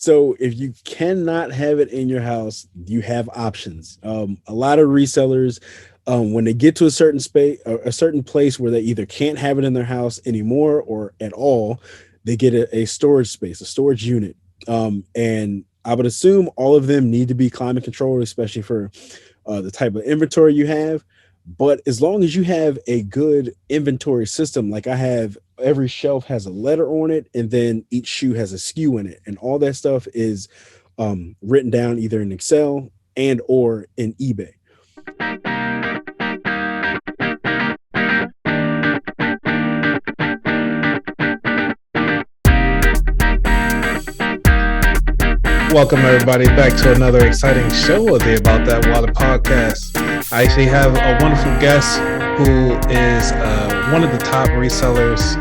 So if you cannot have it in your house, you have options. A lot of resellers, when they get to a certain space, a certain place where they either can't have it in their house anymore or at all, they get a storage space, a storage unit. And I would assume all of them need to be climate controlled, especially for the type of inventory you have. But as long as you have a good inventory system, like I have, every shelf has a letter on it, and then each shoe has a SKU in it, and all that stuff is written down either in Excel and or in eBay. Welcome everybody back to another exciting show of the About That Water podcast. I actually have a wonderful guest who is one of the top resellers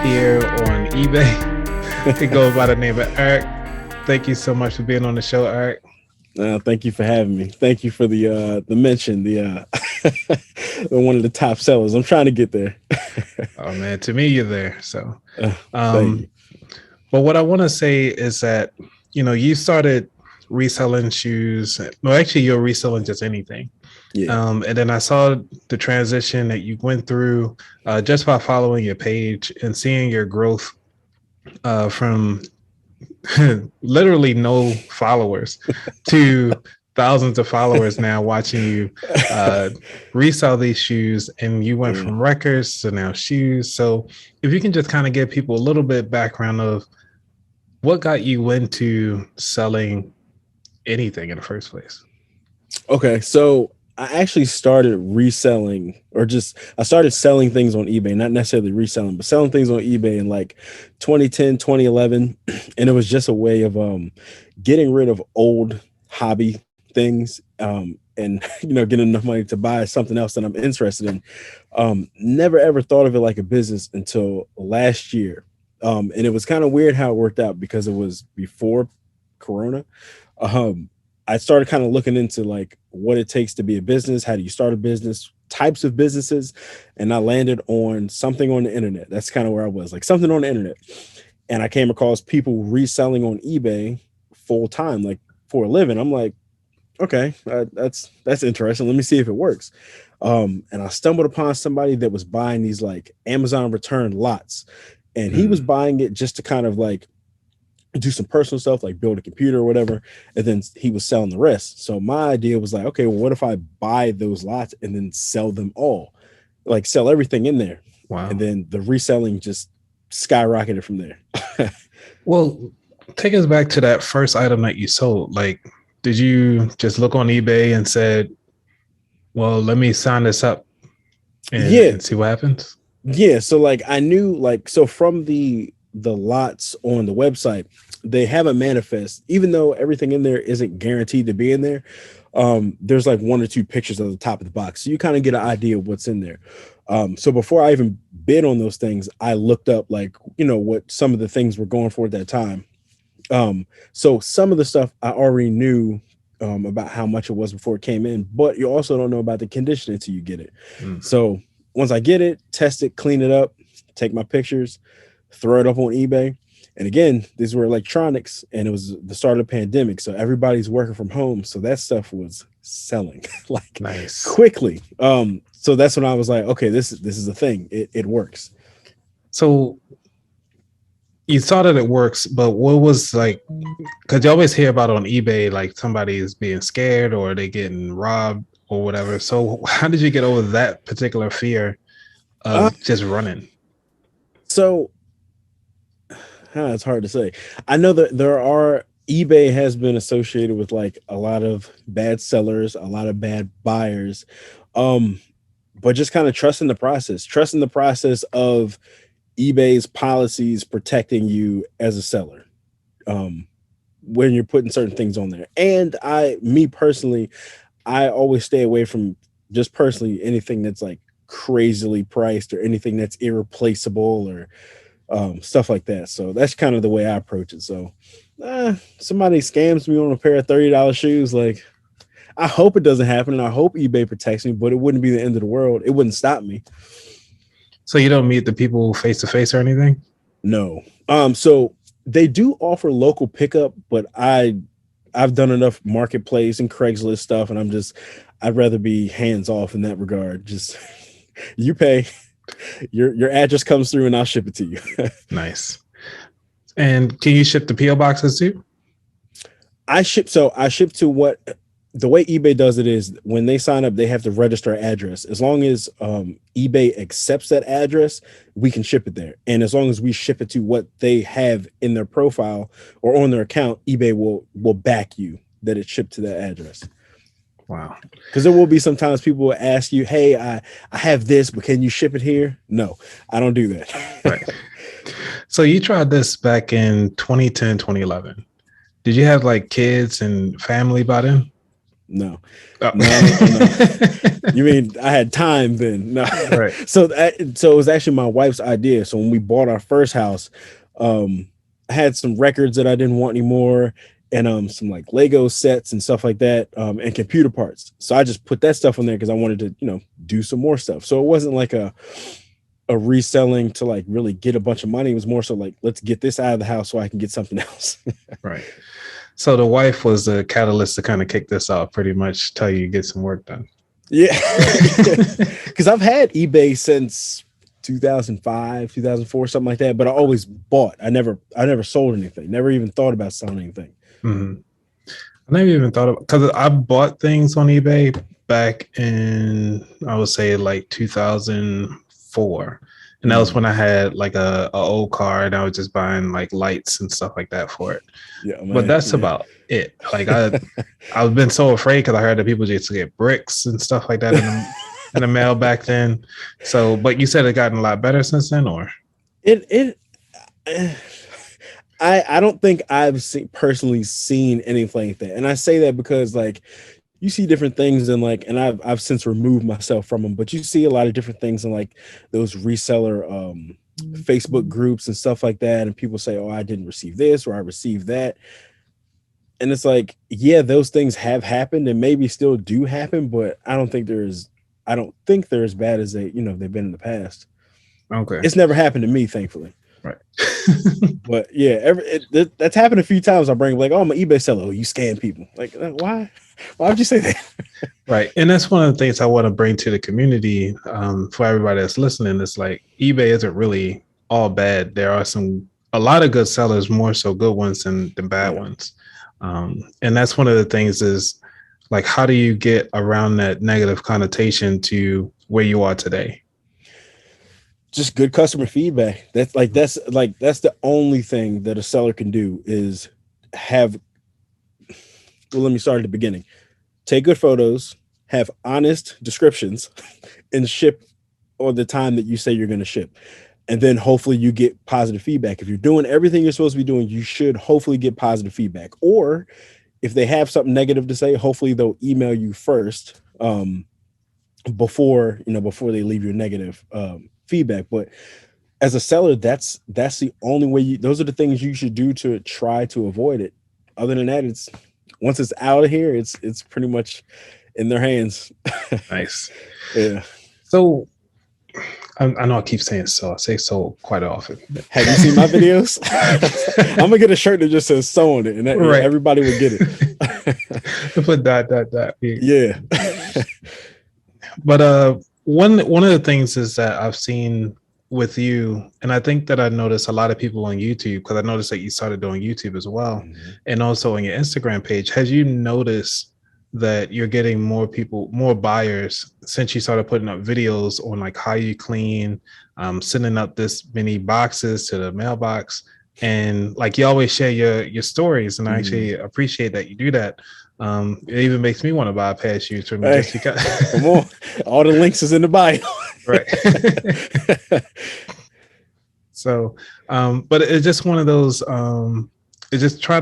here on eBay. He goes by the name of Eric. Thank you so much for being on the show, Eric. Thank you for having me. Thank you for the mention, the one of the top sellers. I'm trying to get there. Oh man, to me you're there. So, thank you. But what I want to say is that you started reselling shoes. Well, actually, you're reselling just anything. Yeah. And then I saw the transition that you went through just by following your page and seeing your growth from literally no followers to thousands of followers now watching you resell these shoes. And you went from records to now shoes. So if you can just kind of give people a little bit background of what got you into selling anything in the first place? Okay, so I actually started reselling, I started selling things on eBay, not necessarily reselling, but selling things on eBay in like 2010, 2011. And it was just a way of getting rid of old hobby things and getting enough money to buy something else that I'm interested in. Never ever thought of it like a business until last year. And it was kind of weird how it worked out because it was before Corona. I started kind of looking into like what it takes to be a business. How do you start a business, types of businesses? And I landed on something on the internet. That's kind of where I was, like something on the internet. And I came across people reselling on eBay full time, like for a living. I'm like, okay, that's interesting. Let me see if it works. And I stumbled upon somebody that was buying these like Amazon return lots. And he was buying it just to kind of like do some personal stuff, like build a computer or whatever. And then he was selling the rest. So my idea was like, okay, well, what if I buy those lots and then sell them all? Like sell everything in there. Wow. And then the reselling just skyrocketed from there. Well, take us back to that first item that you sold. Like, did you just look on eBay and said, well, let me sign this up and see what happens? Yeah, so like I knew, like, so from the lots on the website, they have a manifest, even though everything in there isn't guaranteed to be in there. There's like one or two pictures at the top of the box, so you kind of get an idea of what's in there. So before I even bid on those things, I looked up like what some of the things were going for at that time. So some of the stuff I already knew about how much it was before it came in, but you also don't know about the condition until you get it. So once I get it, test it, clean it up, take my pictures, throw it up on eBay. And again, these were electronics and it was the start of the pandemic. So everybody's working from home. So that stuff was selling like nice quickly. So that's when I was like, okay, this is a thing. It works. So you saw that it works, but what was like, because you always hear about on eBay, like somebody is being scared or they getting robbed or whatever. So how did you get over that particular fear of just running? So it's hard to say. I know that eBay has been associated with like a lot of bad sellers, a lot of bad buyers, but just kind of trusting the process of eBay's policies protecting you as a seller when you're putting certain things on there. And me personally, I always stay away from just personally anything that's like crazily priced or anything that's irreplaceable or stuff like that. So that's kind of the way I approach it. So somebody scams me on a pair of $30 shoes, like I hope it doesn't happen and I hope eBay protects me, but it wouldn't be the end of the world. It wouldn't stop me. So you don't meet the people face to face or anything? No. So They do offer local pickup, but I've done enough marketplace and Craigslist stuff, and I'd rather be hands off in that regard. Just you pay, your address comes through, and I'll ship it to you. Nice. And can you ship the PO boxes too? I ship to what the way eBay does it is when they sign up, they have to register an address. As long as eBay accepts that address, we can ship it there. And as long as we ship it to what they have in their profile or on their account, eBay will back you that it's shipped to that address. Wow. Because there will be sometimes people will ask you, "Hey, I have this, but can you ship it here?" No, I don't do that. Right. So you tried this back in 2010, 2011. Did you have like kids and family by then? No, Oh. no. You mean I had time then? No. Right. So it was actually my wife's idea. So when we bought our first house, I had some records that I didn't want anymore, and some like Lego sets and stuff like that, and computer parts. So I just put that stuff on there because I wanted to, do some more stuff. So it wasn't like a reselling to like really get a bunch of money. It was more so like, let's get this out of the house so I can get something else. Right. So the wife was the catalyst to kind of kick this off, pretty much tell you to get some work done. Yeah. Because I've had eBay since 2005, 2004, something like that, but I always bought. I never sold anything, never even thought about selling anything. Mm-hmm. I never even thought of, because I bought things on eBay back in, I would say like 2004. And that was when I had like a old car and I was just buying like lights and stuff like that for it. Yeah, man, but that's about it. Like I've been so afraid because I heard that people used to get bricks and stuff like that in the mail back then. So, but you said it gotten a lot better since then, or I don't think I've personally seen anything like that, and I say that because like you see different things and like, and I've since removed myself from them, but you see a lot of different things in like those reseller Facebook groups and stuff like that, and people say, "Oh, I didn't receive this or I received that," and it's like, yeah, those things have happened and maybe still do happen, but I don't think they're as bad as they've been in the past. okay, It's never happened to me, thankfully. right? But yeah, that's happened a few times. I bring like, "Oh, I'm an eBay seller." "Oh, you scam people." Like, why? Why would you say that? Right. And that's one of the things I want to bring to the community, for everybody that's listening. It's like eBay isn't really all bad. There are a lot of good sellers, more so good ones than bad ones. And that's one of the things is like, how do you get around that negative connotation to where you are today? Just good customer feedback. That's the only thing that a seller can do is have. Well, let me start at the beginning. Take good photos, have honest descriptions, and ship on the time that you say you're going to ship. And then hopefully you get positive feedback. If you're doing everything you're supposed to be doing, you should hopefully get positive feedback. Or if they have something negative to say, hopefully they'll email you first, before they leave your negative feedback. But as a seller, that's the only way. Those are the things you should do to try to avoid it. Other than that, it's once it's out of here, it's pretty much in their hands. Nice. Yeah. So I know I keep saying so. I say so quite often. Have you seen my videos? I'm gonna get a shirt that just says "so" on it, and right. Everybody would get it. Put that. Yeah. But one of the things is that I've seen with you, and I think that I noticed a lot of people on YouTube, because I noticed that you started doing YouTube as well, and also on your Instagram page. Has you noticed that you're getting more buyers since you started putting up videos on like how you clean, sending up this many boxes to the mailbox, and like you always share your stories, and I actually appreciate that you do that. It even makes me want to buy a pair of shoes from you. Hey, just because. Come on, all the links is in the bio. Right. So, but it's just one of those. It's just how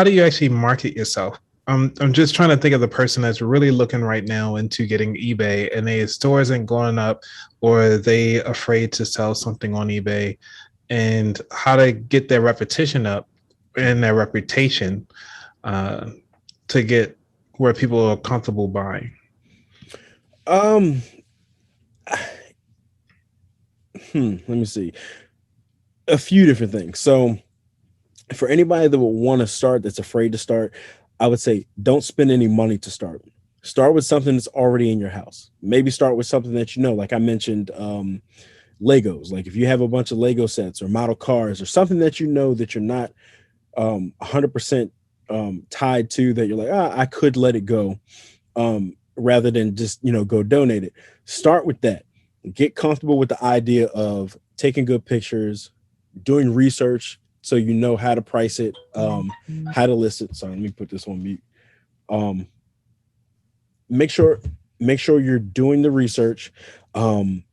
do you actually market yourself? I'm just trying to think of the person that's really looking right now into getting eBay, and their store isn't going up, or they afraid to sell something on eBay, and how to get their repetition up and their reputation, to get where people are comfortable buying. Let me see. A few different things. So For anybody that would want to start that's afraid to start, I would say don't spend any money to start. Start with something that's already in your house. Maybe start with something that you know, like I mentioned, Legos. Like if you have a bunch of Lego sets or model cars or something that you know that you're not 100% tied to, that you're like, I could let it go, rather than just, go donate it. Start with that. Get comfortable with the idea of taking good pictures, doing research so you know how to price it, how to list it. Sorry, let me put this on mute. Um, make sure you're doing the research. Um,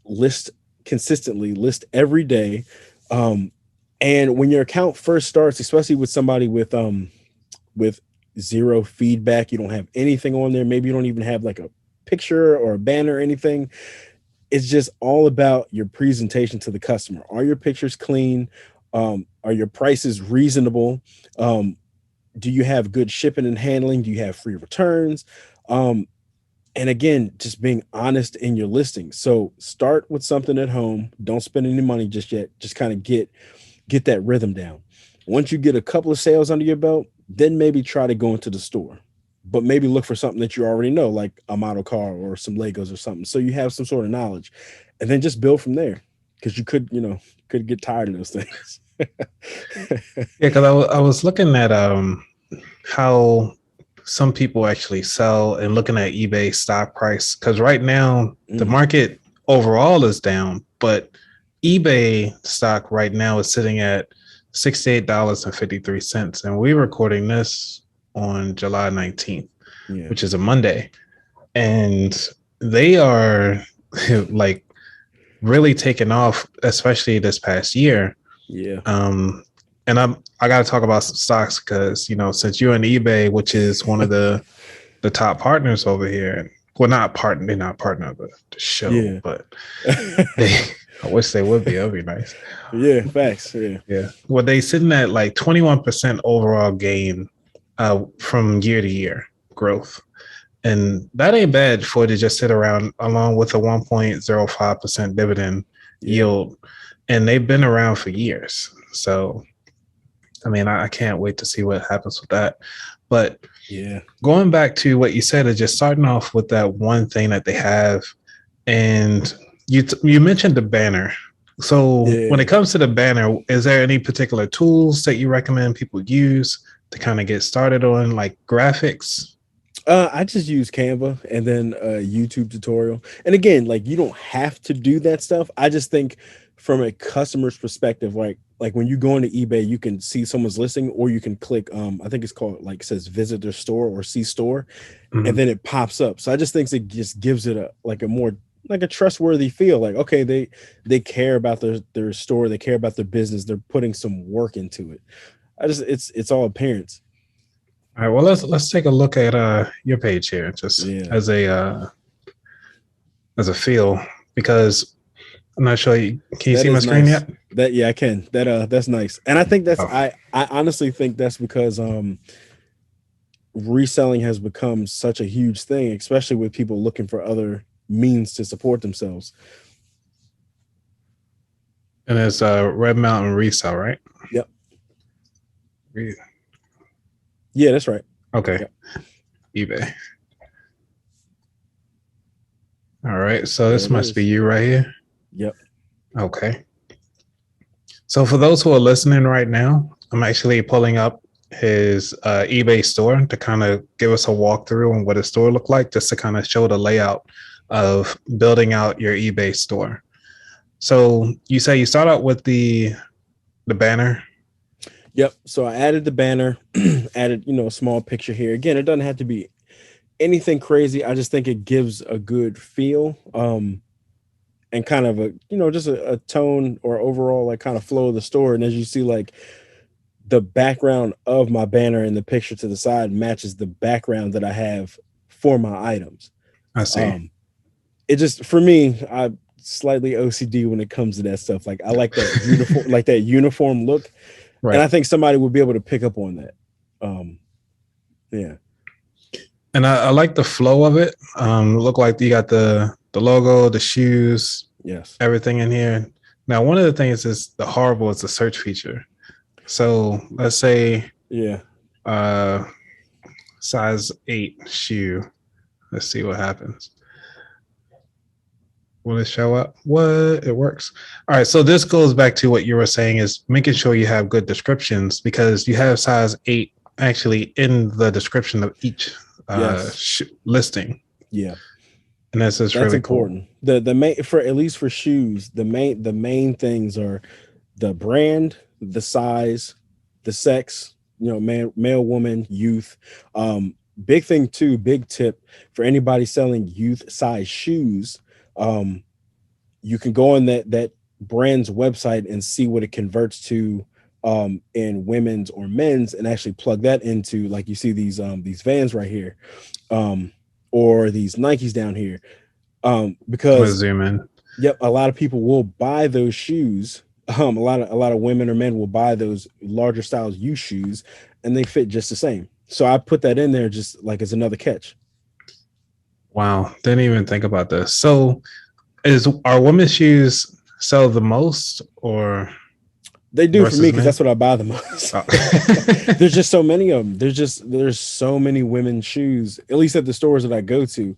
List consistently, list every day. Um, and when your account first starts, especially with somebody with zero feedback, you don't have anything on there. Maybe you don't even have like a picture or a banner or anything. It's just all about your presentation to the customer. Are your pictures clean? Are your prices reasonable? Do you have good shipping and handling? Do you have free returns? Um, and again, just being honest in your listing. So start with something at home. Don't spend any money just yet. Just kind of get that rhythm down. Once you get a couple of sales under your belt, then maybe try to go into the store. But maybe look for something that you already know, like a model car or some Legos or something. So you have some sort of knowledge. And then just build from there. Because you could get tired of those things. Yeah, because I was looking at how some people actually sell and looking at eBay stock price, because right now the Mm, market overall is down, but eBay stock right now is sitting at $68.53, and we're recording this on July 19th, yeah. which is a Monday, and they are like really taking off, especially this past year. Yeah. And I got to talk about some stocks because since you're on eBay, which is one of the top partners over here. Well, they're not partner of the show, Yeah. but they. I wish they would be. That'd be nice. Yeah. Facts. Yeah. Yeah. Well, they sitting at like 21% overall gain from year to year growth. And that ain't bad for it to just sit around along with a 1.05% dividend Yeah. yield. And they've been around for years. So, I mean, I can't wait to see what happens with that. But Yeah. going back to what you said, is just starting off with that one thing that they have. And you mentioned the banner. So when Yeah. it comes to the banner, is there any particular tools that you recommend people use to kind of get started on, like graphics? I just use Canva and then a YouTube tutorial. And again, like you don't have to do that stuff. I just think from a customer's perspective, like when you go into eBay, you can see someone's listing, or you can click I think it's called, like, says visit their store or see store, and Mhm. then it pops up. So I just think it just gives it a more like a trustworthy feel. Like, okay, they care about their store, they care about their business, they're putting some work into it. It's all appearance. All right. Well, let's take a look at your page here, just Yeah. as a feel, because I'm not sure. Can you That see my is screen nice. yet? That Yeah, I can. That's nice. And I think that's Oh, I honestly think that's because reselling has become such a huge thing, especially with people looking for other means to support themselves. and it's Red Mountain Resell, right? Yep. Yeah, that's right. Okay, Yep. eBay. All right, so There this it must be is. you right here. Yep. Okay. So for those who are listening right now, I'm actually pulling up his eBay store to kind of give us a walkthrough on what his store looked like, just to kind of show the layout of building out your eBay store. So you say you start out with the banner. Yep. So I added the banner, added, a small picture here. Again, it doesn't have to be anything crazy. I just think it gives a good feel. And kind of just a tone or overall like kind of flow of the store. And as you see, like the background of my banner and the picture to the side matches the background that I have for my items. I see. Um, it just, for me, I slightly OCD when it comes to that stuff. Like I like that uniform look, and Right. I think somebody would be able to pick up on that. Um, yeah. And I like the flow of it. Look like you got the logo, the shoes, Yes. everything in here. Now, one of the things is the horrible is the search feature. So let's say Yeah. uh size 8 shoe. Let's see what happens. Will it show up? What? It works. All right. So this goes back to what you were saying is making sure you have good descriptions because you have size 8 actually in the description of each Yes. listing. Yeah. And that's just That's really cool. important. The main for at least for shoes, the main things are the brand, the size, the sex, man, male, woman, youth. Big thing too, big tip for anybody selling youth size shoes. Um, you can go on that brand's website and see what it converts to in women's or men's and actually plug that into, like you see these Vans right here, um, or these Nikes down here. I'm gonna Because zoom in. yep, a lot of people will buy those shoes. A lot of women or men will buy those larger styles youth shoes, and they fit just the same. So I put that in there just like as another catch. Wow, didn't even think about this. So is are women's shoes sell the most or They do for me versus because men? that's what I buy the most. Oh. There's just so many of them. There's so many women's shoes, at least at the stores that I go to.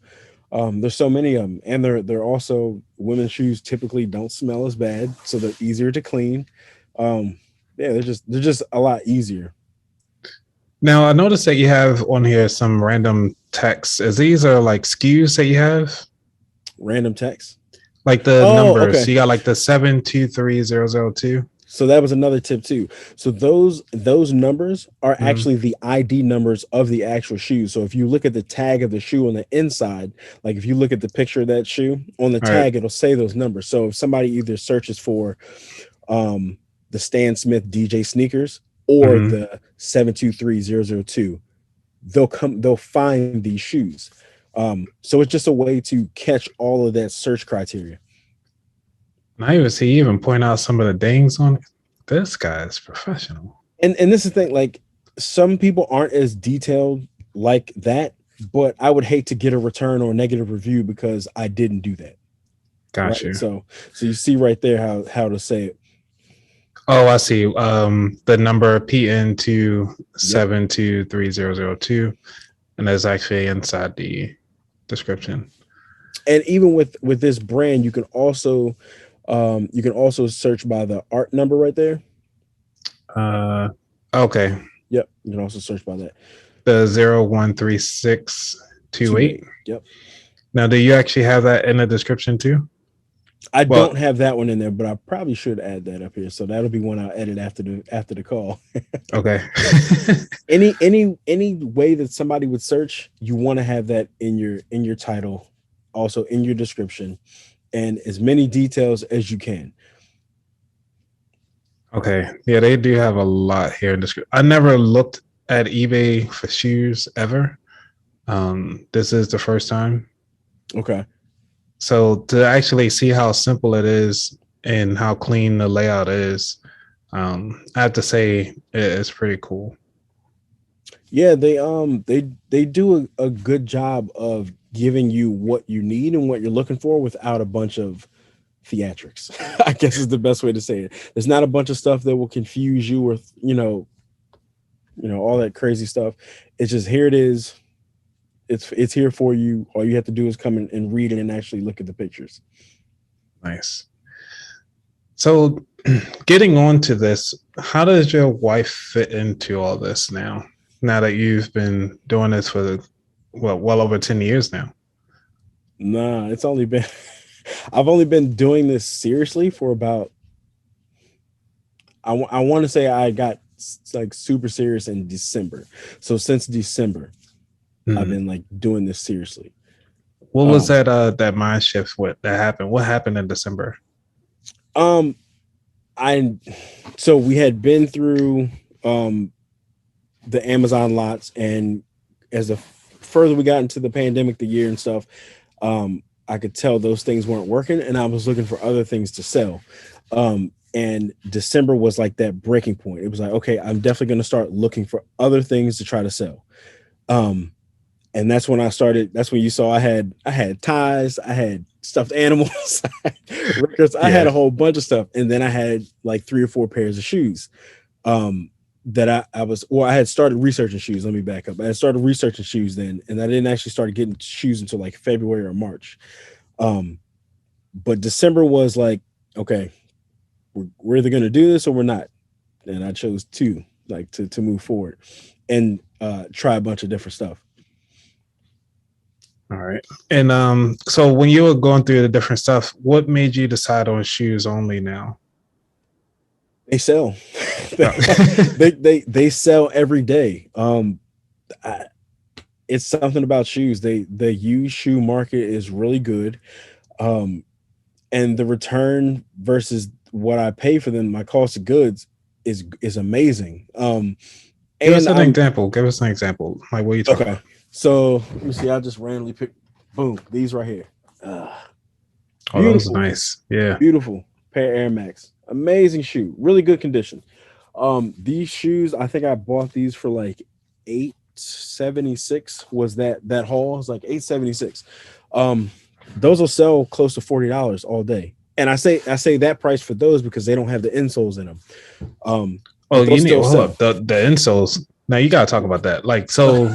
There's so many of them, and they're also women's shoes typically don't smell as bad, so they're easier to clean. Um, yeah, they're just a lot easier. Now I noticed that you have on here some random text. Is these are like SKUs that you have? Random text. Like the Oh, numbers. okay. You got like the 723002. So that was another tip too. So those numbers are Mm-hmm. actually the ID numbers of the actual shoe. So if you look at the tag of the shoe on the inside, like if you look at the picture of that shoe on the All right. tag, it'll say those numbers. So if somebody either searches for um the Stan Smith DJ sneakers or Mm-hmm. the 723002, they'll find these shoes. So it's just a way to catch all of that search criteria. I even see you even point out some of the dings on it. This guy is professional. And this is the thing, like some people aren't as detailed like that, but I would hate to get a return or a negative review because I didn't do that. Got Right. you. So you see right there how to say it. Oh, I see. The number PN2 Yep. 723002, and that's actually inside the description. And even with this brand, you can also search by the art number right there. Uh, okay. Yep. You can also search by that. The 013628. 28. Yep. Now, do you actually have that in the description too? I Well, don't have that one in there, but I probably should add that up here. So that'll be one I'll edit after the call. okay. Any way that somebody would search, you want to have that in your title, also in your description, and as many details as you can. Okay. Yeah, they do have a lot here in description. I never looked at eBay for shoes ever. This is the first time. Okay. So to actually see how simple it is and how clean the layout is, I have to say it's pretty cool. Yeah, they do a good job of giving you what you need and what you're looking for without a bunch of theatrics. I guess is the best way to say it. There's not a bunch of stuff that will confuse you or all that crazy stuff. It's just here it is. It's here for you. All you have to do is come in and read it and actually look at the pictures. Nice. So getting on to this, how does your wife fit into all this now? Now that you've been doing this for well over 10 years now. Nah, it's only been I've only been doing this seriously for about I want to say I got like super serious in December. So since December, I've Hmm. been like doing this seriously. What was Um, that mind shift what that happened? What happened in December? um, I so we had been through um the Amazon lots, and as the further we got into the pandemic, the year and stuff, I could tell those things weren't working, and I was looking for other things to sell. And December was like that breaking point. It was like, okay, I'm definitely going to start looking for other things to try to sell. Um, and that's when I started. That's when you saw I had ties, I had stuffed animals, I had records, I had Yeah. a whole bunch of stuff, and then I had like 3 or 4 pairs of shoes. Um, that I had started researching shoes. Let me back up. I had started researching shoes then, and I didn't actually start getting shoes until like February or March. Um, but December was like, okay, we're either going to do this or we're not. And I chose to move forward and try a bunch of different stuff. All right. And so when you were going through the different stuff, what made you decide on shoes only now? They sell. Oh. They sell every day. I, it's something about shoes. The used shoe market is really good. Um, and the return versus what I pay for them, my cost of goods is amazing. Give us And an I'm example. Give us an example. Like, what are you talking okay. about? So let me see. I just randomly picked boom these right here. Oh, those are Beautiful, nice. Yeah. beautiful pair of Air Max. Amazing shoe, really good condition. These shoes, I think I bought these for like 876. Was that haul? It's like 876. Um, those will sell close to $40 all day. And I say that price for those because they don't have the insoles in them. Oh, But they'll you need still hold sell. up the insoles. Now you gotta talk about that. Like, so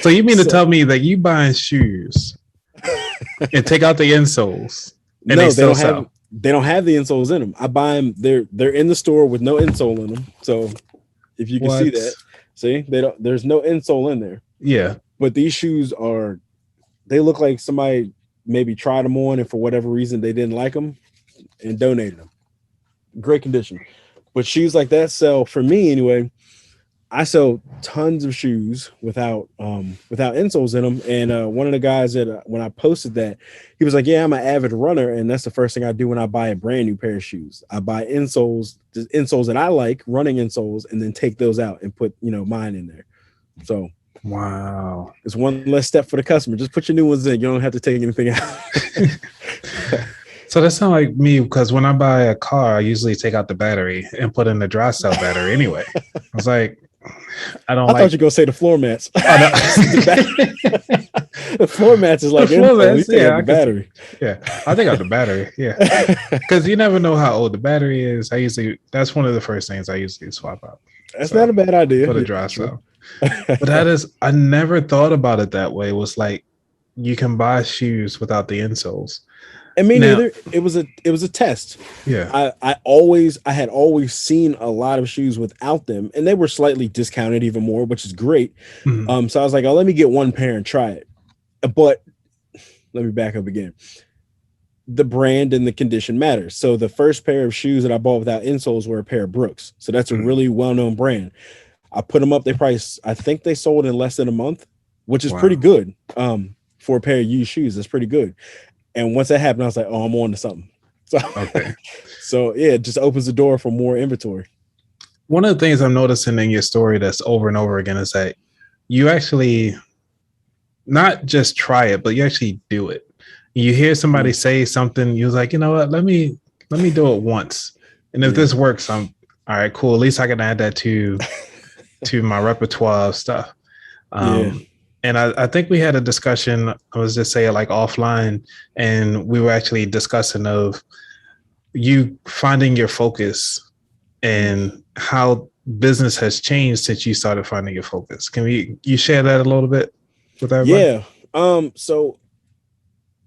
you mean to So tell me that you buying shoes and take out the insoles and they no, still sell? they don't have the insoles in them. I buy them. They're in the store with no insole in them. So if you can see What? that, see they don't. There's no insole in there. Yeah. But these shoes are. They look like somebody maybe tried them on and for whatever reason they didn't like them and donated them. Great condition. But shoes like that sell for me anyway. I sell tons of shoes without insoles in them. And one of the guys that when I posted that, he was like, "Yeah, I'm an avid runner, and that's the first thing I do when I buy a brand new pair of shoes. I buy insoles, the insoles that I like, running insoles, and then take those out and put mine in there. So Wow. it's one less step for the customer. Just put your new ones in. You don't have to take anything out." So that's not like me because when I buy a car, I usually take out the battery and put in the dry cell battery anyway. I was like, I don't I thought like. you were gonna say the floor mats. Oh, no. The floor mats is like The floor insole. You mats, take yeah, out I the can see. battery. Yeah, I think out the battery. Yeah, because you never know how old the battery is. That's one of the first things I usually swap out. That's So not a bad idea. for the Yeah, dry true. cell. But I never thought about it that way. It was like you can buy shoes without the insoles. And me Now, neither. It was a test. yeah. I had always seen a lot of shoes without them, and they were slightly discounted even more, which is great. Mhm. So I was like, oh, let me get one pair and try it. But let me back up again. The brand and the condition matters. So the first pair of shoes that I bought without insoles were a pair of Brooks. So that's a Mhm. really well-known brand. I put them up. I think they sold in less than a month, which is pretty Wow. good. For a pair of used shoes, that's pretty good. And once that happened, I was like, oh, I'm on to something. So, Okay. so yeah, it just opens the door for more inventory. One of the things I'm noticing in your story that's over and over again is that you actually not just try it, but you actually do it. You hear somebody Mm. say something, you're like, you know what? Let me do it once, and if Yeah. this works, I'm all right. Cool. At least I can add that to my repertoire of stuff. Yeah. And I think we had a discussion. I was just saying like offline, and we were actually discussing of you finding your focus Mm. and how business has changed since you started finding your focus. Can you share that a little bit with everybody? Yeah. So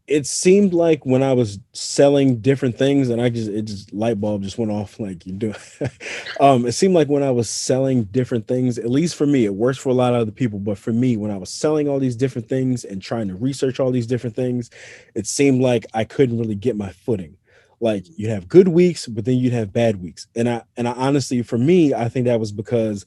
it seemed like when I was selling different things and it just light bulb just went off like you do. It seemed like when I was selling different things, at least for me, it works for a lot of other people, but for me, when I was selling all these different things and trying to research all these different things, it seemed like I couldn't really get my footing. Like you'd have good weeks, but then you'd have bad weeks. And I honestly, for me, I think that was because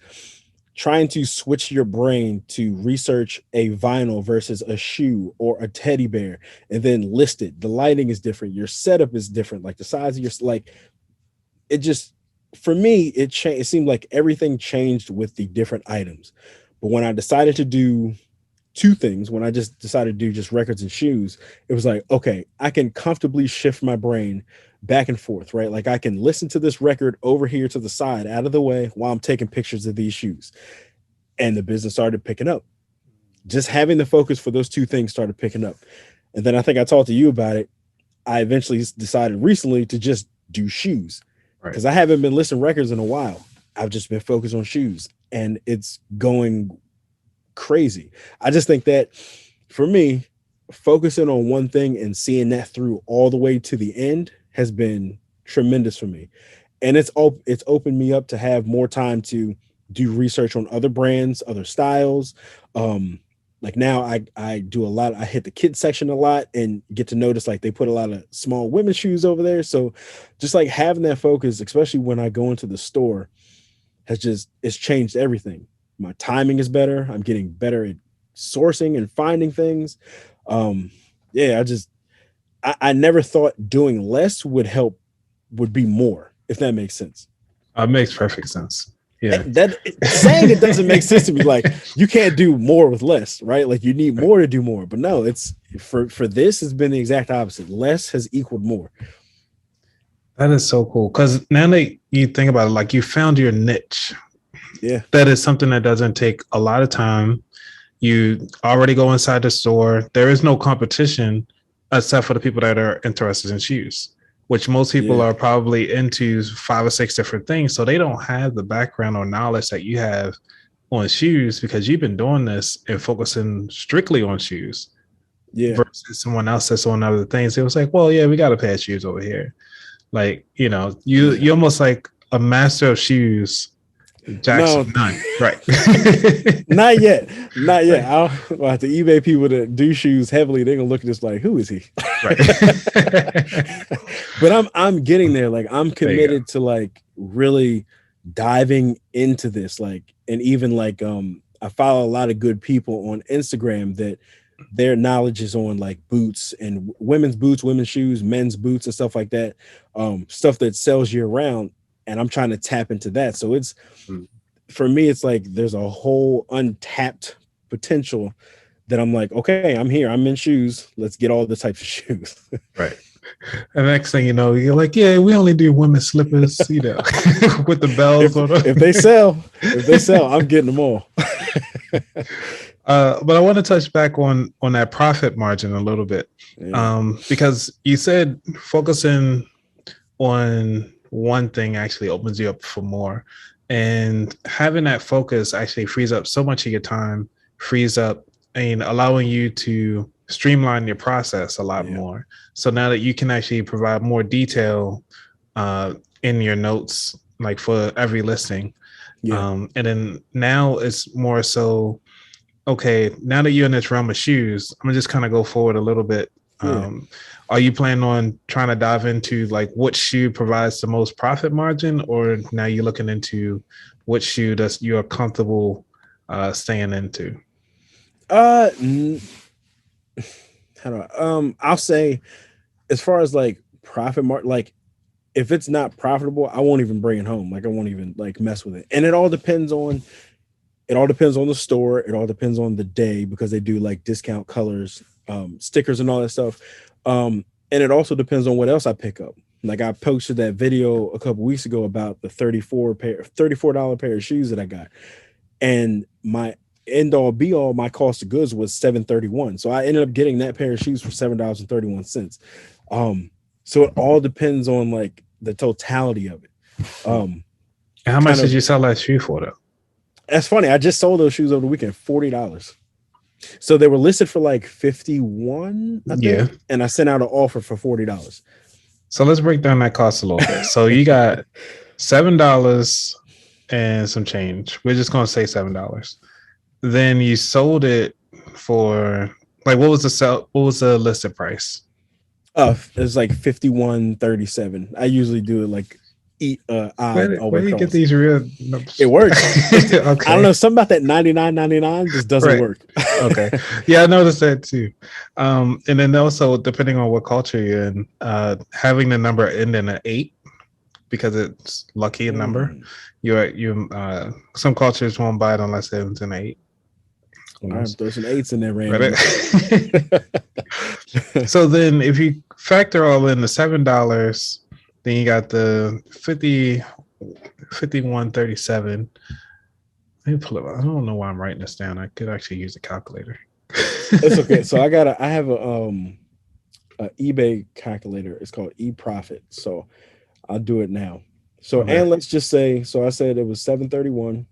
trying to switch your brain to research a vinyl versus a shoe or a teddy bear and then list it. The lighting is different, your setup is different, like the size of your like it just for me it changed. It seemed like everything changed with the different items. But when I decided to do two things, when I just decided to do just records and shoes, it was like, okay, I can comfortably shift my brain back and forth, right? Like I can listen to this record over here to the side out of the way while I'm taking pictures of these shoes. And the business started picking up. Just having the focus for those two things started picking up. And then I think I talked to you about it. I eventually decided recently to just do shoes Right. because I haven't been listing records in a while. I've just been focused on shoes, and it's going crazy. I just think that for me, focusing on one thing and seeing that through all the way to the end has been tremendous for me. And it's opened me up to have more time to do research on other brands, other styles. Like now I do a lot, I hit the kids section a lot and get to notice like they put a lot of small women's shoes over there. So just like having that focus, especially when I go into the store, it's changed everything. My timing is better. I'm getting better at sourcing and finding things. Um, yeah, I never thought doing less would be more, if that makes sense. It makes perfect sense. Yeah. That saying it doesn't make sense to me. Like you can't do more with less, right? Like you need more to do more. But no, it's for this has been the exact opposite. Less has equaled more. That is so cool. Because now that you think about it, like you found your niche. Yeah. That is something that doesn't take a lot of time. You already go inside the store. There is no competition except for the people that are interested in shoes, which most people are probably into 5 or 6 different things. So they don't have the background or knowledge that you have on shoes because you've been doing this and focusing strictly on shoes. Yeah. Versus someone else that's on other things. It was like, well, yeah, we got a pair of shoes over here. Like, you're almost like a master of shoes. Jackson, No, none. Right. not yet. Not yet. I'll have to eBay people that do shoes heavily. They're gonna look at this like, who is he? Right. But I'm getting there. Like I'm committed to like really diving into this. Like, and even like I follow a lot of good people on Instagram that their knowledge is on like boots and women's boots, women's shoes, men's boots, and stuff like that. Stuff that sells year round. And I'm trying to tap into that. So it's for me, it's like there's a whole untapped potential that I'm like, okay, I'm here. I'm in shoes. Let's get all the types of shoes. Right. And next thing you know, you're like, yeah, we only do women's slippers, with the bells on them. If they sell, I'm getting them all. But I want to touch back on that profit margin a little bit. Yeah. Because you said focusing on one thing actually opens you up for more, and having that focus actually frees up so much of your time, frees up and allowing you to streamline your process a lot more. So now that you can actually provide more detail in your notes, like for every listing. And then now it's more so, okay, now that you're in this realm of shoes, I'm gonna just kind of go forward a little bit. Are you planning on trying to dive into like what shoe provides the most profit margin, or now you're looking into what shoe does you're comfortable staying into? How do I'll say, as far as like profit margin, like if it's not profitable, I won't even bring it home. Like I won't even like mess with it. And it all depends on the store. It all depends on the day because they do like discount colors, stickers and all that stuff. And it also depends on what else I pick up. Like I posted that video a couple weeks ago about the $34 pair of shoes that I got. And my end all be all, my cost of goods was $7.31. So I ended up getting that pair of shoes for $7.31. So it all depends on like the totality of it. And how much did you sell that shoe for though? That's funny. I just sold those shoes over the weekend, $40. So they were listed for like 51, I think, and I sent out an offer for $40. So let's break down that cost a little bit. So you got $7 and some change. We're just gonna say $7. Then you sold it for like what was the listed price? It was like $51.37. I usually do it like where do you get these real numbers? It works. Okay. I don't know, something about that $99.99 just doesn't work. Okay. Yeah, I noticed that too. And then also depending on what culture you're in, having the number end in an 8 because it's lucky number. You some cultures won't buy it unless it's an 8. Throw some 8s in there, Randy. So then if you factor all in the $7, then you got the 51.37. Let me pull it up. I don't know why I'm writing this down. I could actually use a calculator. It's okay. So I have a eBay calculator. It's called eProfit. So I'll do it now. So, Okay. and let's just say, so I said it was 731,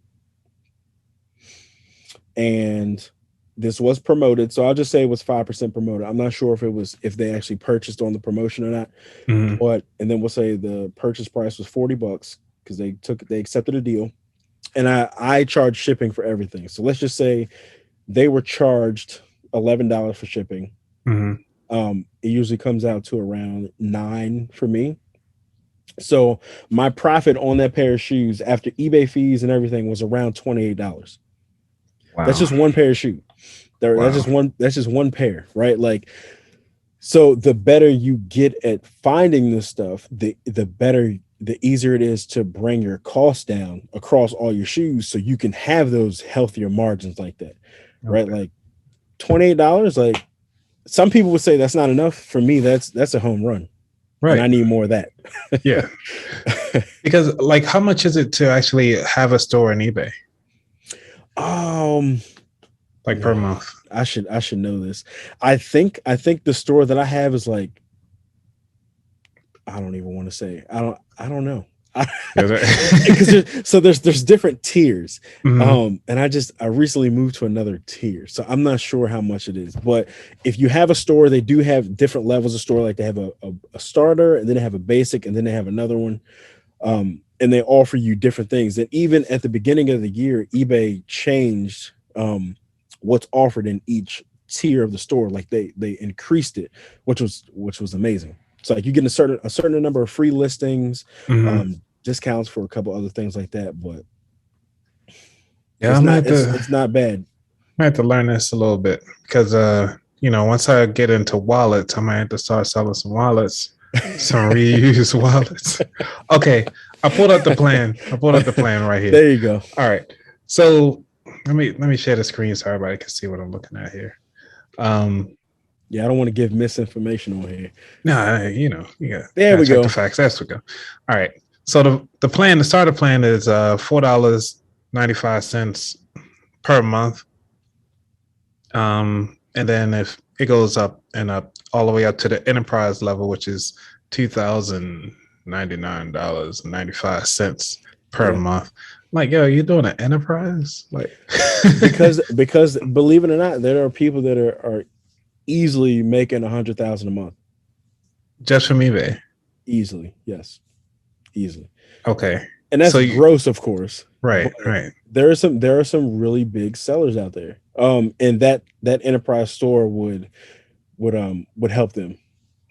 and this was promoted. So I'll just say it was 5% promoted. I'm not sure if they actually purchased on the promotion or not. Mhm. But and then we'll say the purchase price was $40 because they accepted a deal. And I charged shipping for everything. So let's just say they were charged $11 for shipping. Mhm. It usually comes out to around 9 for me. So my profit on that pair of shoes after eBay fees and everything was around $28. That's Wow. just one pair of shoes. Wow. That's just one pair, right? Like, so the better you get at finding this stuff, the easier it is to bring your costs down across all your shoes so you can have those healthier margins like that. Right? Okay. Like $28, like some people would say that's not enough. For me, that's a home run. And Right. I need more of that. Yeah. Because like, how much is it to actually have a store on eBay? um Like per month? I should know this. I think the store that I have is like, I don't even want to say. I don't know. Is Because it? there's different tiers. Mhm. And I recently moved to another tier. So I'm not sure how much it is. But if you have a store, they do have different levels of store. Like they have a starter, and then they have a basic, and then they have another one. And they offer you different things. And even at the beginning of the year, eBay changed what's offered in each tier of the store. Like they increased it, which was amazing. So like you get a certain number of free listings, Mhm. discounts for a couple other things like that. But Yeah, it's not bad. might have to learn this a little bit because once I get into wallets, I might have to start selling some wallets, some reused wallets. Okay, I pulled up the plan right here. There you go. All right. So let me share the screen so everybody can see what I'm looking at here. Yeah, I don't want to give misinformation on here. No, you There gotta we check the go. facts. That's what go. All right. So the starter plan is $4.95 per month. And then if it goes up and up all the way up to the enterprise level, which is $2,099.95 per Yeah. month. Like, yo, you're doing an enterprise? Like Because believe it or not, there are people that are easily making 100,000 a month. just from eBay. Easily, yes, easily. Okay. And that's So you gross, of course. But right. there are some really big sellers out there. And that enterprise store would help them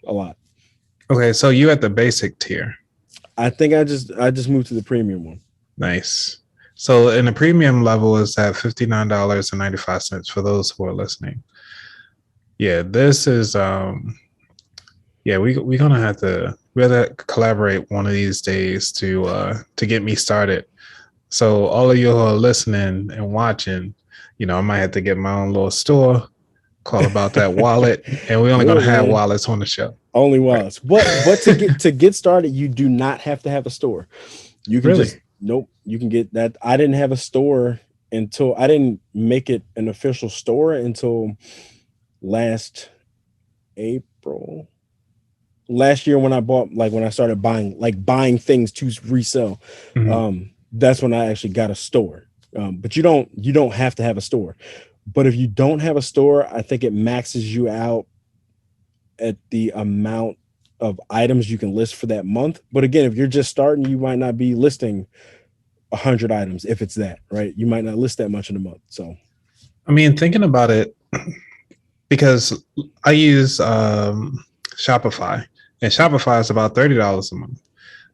a lot. Okay, so you at the basic tier. I think I just moved to the premium one. Nice. So in the premium level is at $59.95 for those who are listening. Yeah, this is yeah, we're gonna have to collaborate one of these days to get me started. So all of you who are listening and watching, I might have to get my own little store, call about that wallet, and we're only Do gonna it, have man. wallets on the show. Only Right. wallets. But to get started, you do not have to have a store. You can Really? just nope. You can get that. I didn't have a store until I didn't make it an official store until last April. Last year when I started buying things to resell. Mhm. That's when I actually got a store. But you don't have to have a store. But if you don't have a store, I think it maxes you out at the amount of items you can list for that month. But again, if you're just starting, you might not be listing 100 items if it's that, right? You might not list that much in a month. So I mean, thinking about it, because I use Shopify, and Shopify is about $30 a month.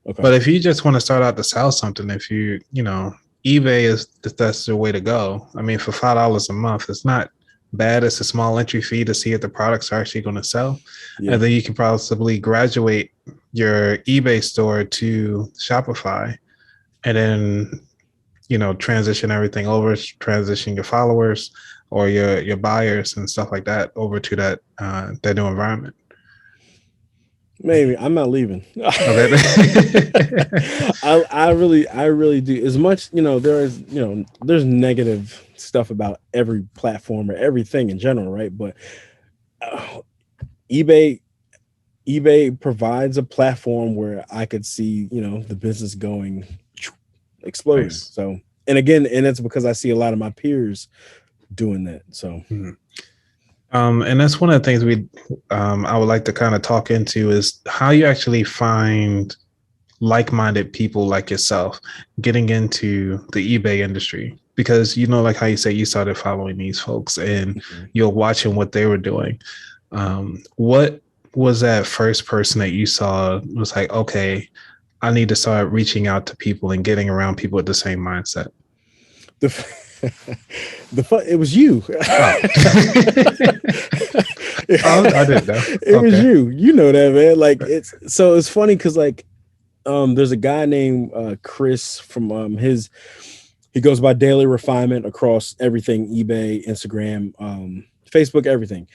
okay. But if you just want to start out to sell something, if eBay that's the way to go. I mean, for $5 a month, it's not bad. It's a small entry fee to see if the products are actually going to sell, Yeah. and then you can possibly graduate your eBay store to Shopify, and then transition everything over, transition your followers or your buyers and stuff like that over to that new environment. Maybe I'm not leaving. Okay. I really do. As much, there's negative stuff about every platform or everything in general, right? But uh, eBay eBay provides a platform where I could see, the business going exploding. Nice. So, and again, and it's because I see a lot of my peers doing that. So, Mhm. And that's one of the things I would like to kind of talk into is how you actually find like-minded people like yourself getting into the eBay industry, because like how you say you started following these folks and mhm. you're watching what they were doing. What was that first person that you saw was like, okay, I need to start reaching out to people and getting around people with the same mindset? the the fun, it was you. Oh, oh, I didn't know. It was Okay. you. You know that, man. Like it's funny because like there's a guy named Chris from he goes by Daily Refinement across everything, eBay, Instagram, Facebook, everything.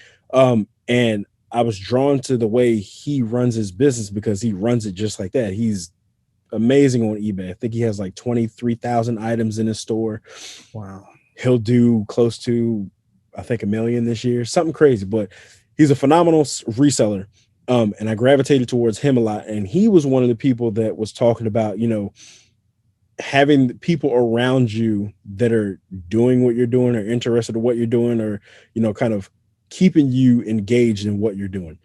And I was drawn to the way he runs his business because he runs it just like that. He's amazing on eBay. I think he has like 23,000 items in his store. Wow. He'll do close to, I think, 1 million this year, something crazy, but he's a phenomenal reseller. And I gravitated towards him a lot. And he was one of the people that was talking about, having people around you that are doing what you're doing or interested in what you're doing, or, kind of keeping you engaged in what you're doing.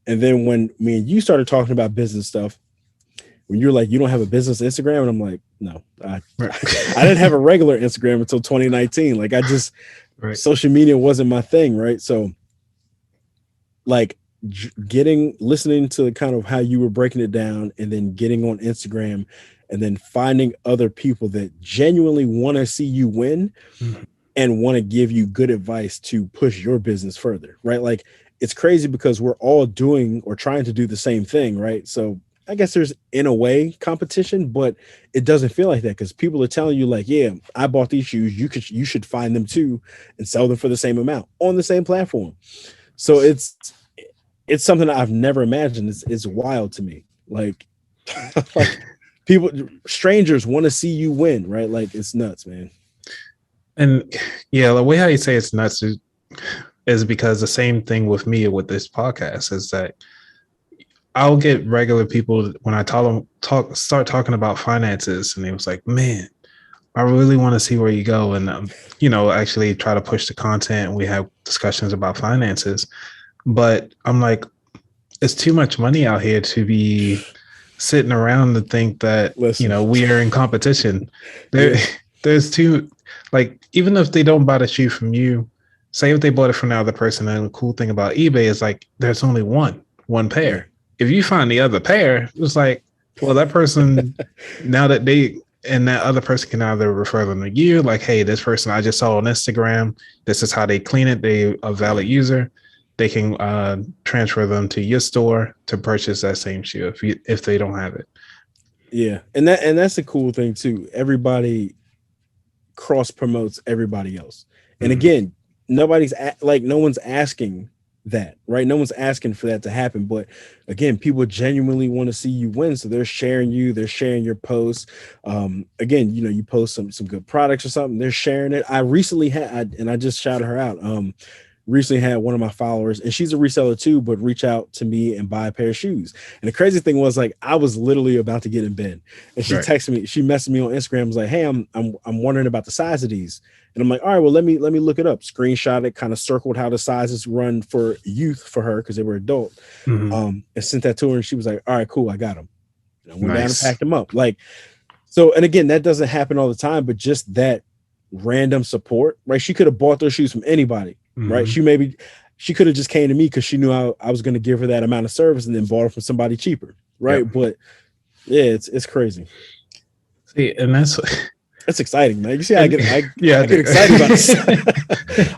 And then when me and you started talking about business stuff, when you're like, you don't have a business Instagram, and I'm like, no, I didn't have a regular Instagram until 2019. Like Right. social media wasn't my thing, right? So like listening to kind of how you were breaking it down, and then getting on Instagram, and then finding other people that genuinely want to see you win Mhm. and want to give you good advice to push your business further, right? Like it's crazy because we're all doing or trying to do the same thing, right? So I guess there's in a way competition, but it doesn't feel like that because people are telling you like, yeah, I bought these shoes. You should find them too and sell them for the same amount on the same platform. So it's something that I've never imagined. It's wild to me. Like, like people, strangers want to see you win, right? Like it's nuts, man. And yeah, the way how you say it's nuts is because the same thing with me with this podcast is that I'll get regular people when I start talking about finances, and they was like, man, I really want to see where you go. And, actually try to push the content. And we have discussions about finances, but I'm like, it's too much money out here to be sitting around to think that, Listen, we are in competition. There, yeah, there's too, like, even if they don't buy the shoe from you, say if they bought it from the other person, and the cool thing about eBay is like, there's only one yeah, pair. If you find the other pair, it's like, well, that person, now that that other person can either refer them to you, like, hey, this person I just saw on Instagram, this is how they clean it. They a valid user. They can transfer them to your store to purchase that same shoe if they don't have it. yeah. And that's the cool thing too. Everybody cross promotes everybody else. And Mhm. again, no one's asking that, right? No one's asking for that to happen. But again, people genuinely want to see you win. So they're sharing you, they're sharing your posts. Again, you post some good products or something, they're sharing it. I recently and I just shouted her out. Recently had one of my followers, and she's a reseller too, but reach out to me and buy a pair of shoes. And the crazy thing was, like, I was literally about to get in bed, and Right. she messaged me on Instagram, was like, hey, I'm wondering about the size of these. And I'm like, all right, well, let me look it up. Screenshot it, kind of circled how the sizes run for youth for her because they were adult. Mhm. And sent that to her, and she was like, all right, cool, I got them. And I went down and Nice. packed them up. Like, so, and again, that doesn't happen all the time, but just that random support, right? She could have bought those shoes from anybody, right? Mhm. She could have just came to me because she knew I was going to give her that amount of service and then bought it from somebody cheaper, right? Yep. But yeah, it's crazy. See, and that's It's exciting, man. You see, yeah, I get excited about this.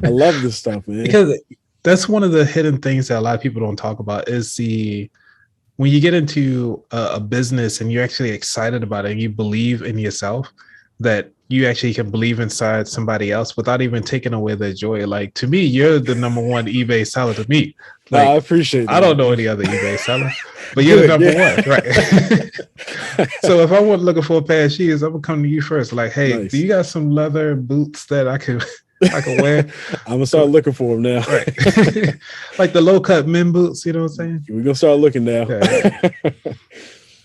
I love this stuff, man. because that's one of the hidden things that a lot of people don't talk about is when you get into a business and you're actually excited about it and you believe in yourself, that you actually can believe inside somebody else without even taking away their joy. Like, to me, you're the number one eBay seller to me. No, I Like, appreciate I that. don't know any other eBay seller, but you're the Good, number yeah. one, right? So if I want looking for a pair of shoes, I'm gonna come to you first. Like, hey, do Nice. you got some leather boots that I could I can wear. I'm gonna start looking for them now. Right. Like the low cut men boots, you know what I'm saying? We're gonna start looking now. Yeah.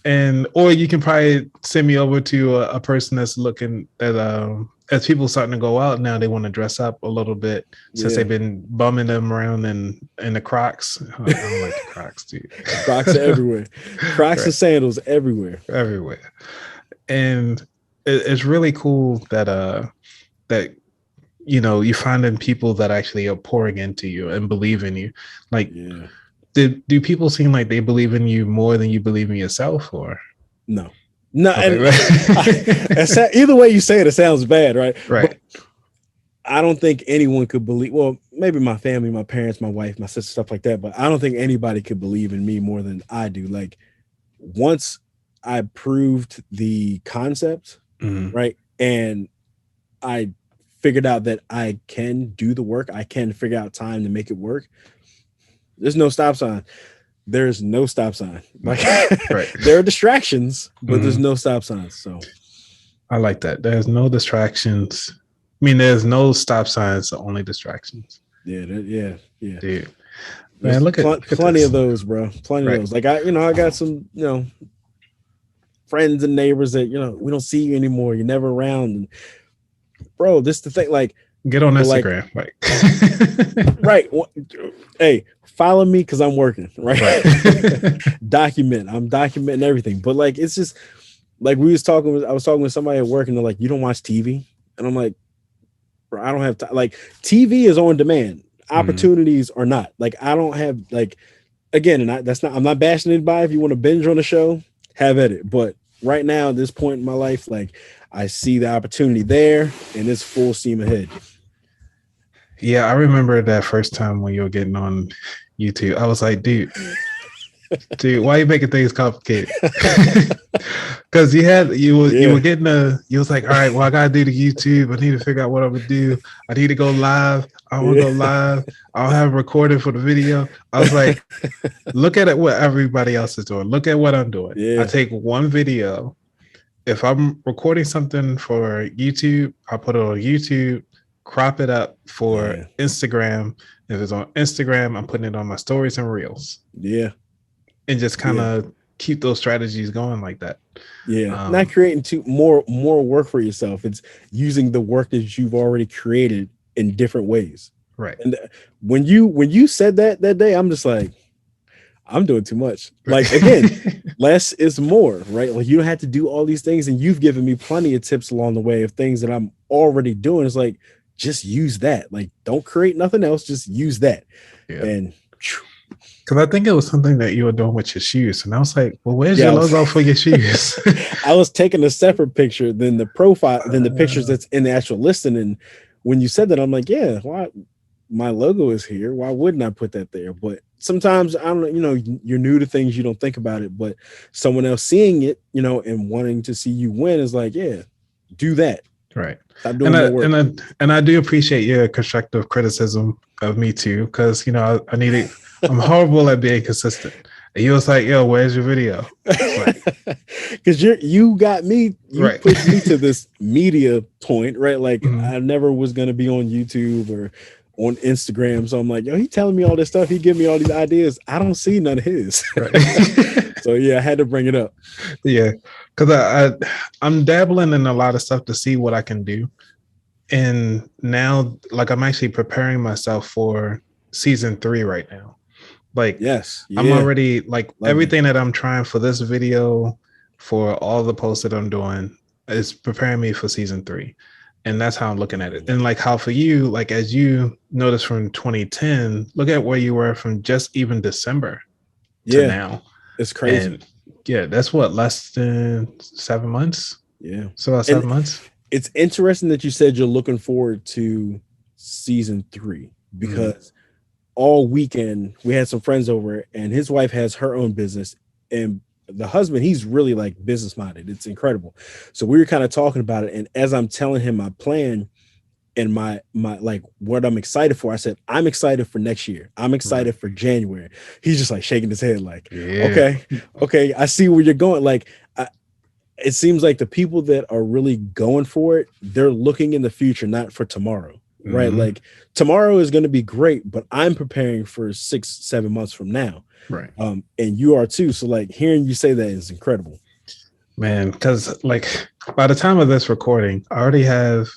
And or you can probably send me over to a person that's looking at as people starting to go out now, they want to dress up a little bit since they've been bumming them around in the Crocs. I don't like the Crocs, dude. Crocs are everywhere. Crocs and sandals everywhere. Everywhere. And it's really cool that that you're finding people that actually are pouring into you and believe in you. Like do people seem like they believe in you more than you believe in yourself, or no? Okay. And either way you say it, it sounds bad, right? Right. But I don't think anyone could believe. Well, maybe my family, my parents, my wife, my sister, stuff like that. But I don't think anybody could believe in me more than I do. Like once I proved the concept, right, and I figured out that I can do the work, I can figure out time to make it work. There's no stop sign. There's no stop sign. Like there are distractions, but there's no stop signs. So I like that. There's no distractions. I mean, there's no stop signs, only distractions. Yeah. Dude. Man, look at plenty of those, bro. Plenty of those. Like I got some, friends and neighbors that, we don't see you anymore. You're never around. And bro, this is the thing. Like, get on Instagram, right? Hey, follow me because I'm working, right? I'm documenting everything. But like, it's just like I was talking with somebody at work, and they're like, "You don't watch TV?" And I'm like, "Bro, I don't have time. Like, TV is on demand. Opportunities are not. Like, I don't have like, again, and I'm not bashing anybody. If you want to binge on the show, have at it. But right now, at this point in my life, like, I see the opportunity there, and it's full steam ahead." Yeah, I remember that first time when you were getting on YouTube. I was like, dude, why are you making things complicated? Because you were getting you was like, all right, well, I gotta do the YouTube. I need to figure out what I'm gonna do. I need to go live. I want to go live. I'll have a recording for the video. I was like, look at what everybody else is doing. Look at what I'm doing. I take one video. If I'm recording something for YouTube, I'll put it on YouTube, crop it up for Instagram. If it's on Instagram, I'm putting it on my stories and reels. Yeah. And just kind of keep those strategies going like that. Yeah. Not creating more work for yourself. It's using the work that you've already created in different ways. Right. And when you said that day, I'm just like, I'm doing too much. Like, again, less is more, right? Like, you don't have to do all these things. And you've given me plenty of tips along the way of things that I'm already doing. It's like, just use that. Like, don't create nothing else. Just use that. Yeah. And because I think it was something that you were doing with your shoes. And I was like, well, where's your logo for your shoes? I was taking a separate picture than the profile, than the pictures that's in the actual listing. And when you said that, I'm like, yeah, why? My logo is here. Why wouldn't I put that there? But sometimes I don't know, you're new to things, you don't think about it, but someone else seeing it, and wanting to see you win is like, yeah, do that. Right. Stop doing more work. And I do appreciate your constructive criticism of me too, because I need it. I'm horrible at being consistent. And you was like, yo, where's your video? Because you got me, pushed me to this media point, right? Like I never was gonna be on YouTube or on Instagram. So I'm like, yo, he telling me all this stuff. He give me all these ideas. I don't see none of his. Right. So yeah, I had to bring it up. Yeah. Cause I'm dabbling in a lot of stuff to see what I can do. And now, like, I'm actually preparing myself for season 3 right now. Like, I'm already like everything that I'm trying for this video, for all the posts that I'm doing is preparing me for season 3. And that's how I'm looking at it. And like how for you, like, as you noticed from 2010, look at where you were from just even December to now. It's crazy. And that's what, less than 7 months? Yeah. So about 7 months. It's interesting that you said you're looking forward to season 3 because all weekend we had some friends over and his wife has her own business, and the husband, he's really like business minded. It's incredible. So we were kind of talking about it. And as I'm telling him my plan and my like what I'm excited for, I said, I'm excited for next year. I'm excited for January. He's just like shaking his head like, okay, I see where you're going. Like, it seems like the people that are really going for it, they're looking in the future, not for tomorrow. right? Mm-hmm. Like tomorrow is going to be great, but I'm preparing for 6, 7 months from now. Right. And you are too. So like hearing you say that is incredible. Man, because like by the time of this recording, I already have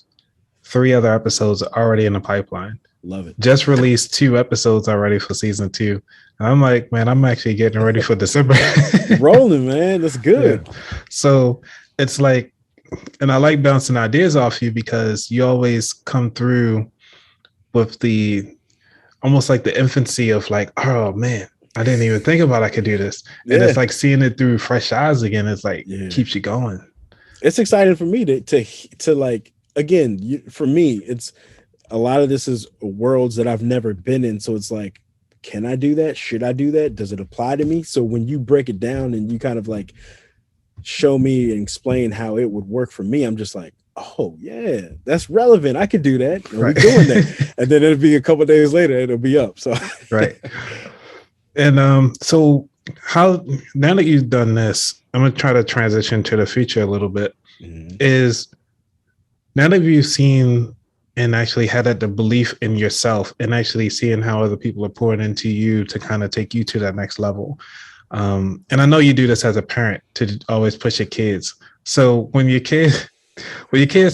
3 other episodes already in the pipeline. Love it. Just released 2 episodes already for season 2. I'm like, man, I'm actually getting ready for December. Rolling, man. That's Yeah. good. So it's like, and I like bouncing ideas off you because you always come through with the almost like the infancy of like, oh man, I didn't even think about I could do this. And Yeah. it's like seeing it through fresh eyes again. It's like Yeah. keeps you going. It's exciting for me to like again, for me, it's a lot of this is worlds that I've never been in. So it's like, can I do that? Should I do that? Does it apply to me? So when you break it down and you kind of like show me and explain how it would work for me, I'm just like, oh yeah, that's relevant. I could do that. And we're Right. doing that. And then it'll be a couple days later, it'll be up. So Right. And so how now that you've done this, I'm gonna try to transition to the future a little bit. Mhm. Is now that you've seen and actually had that the belief in yourself and actually seeing how other people are pouring into you to kind of take you to that next level. And I know you do this as a parent to always push your kids. So when your kids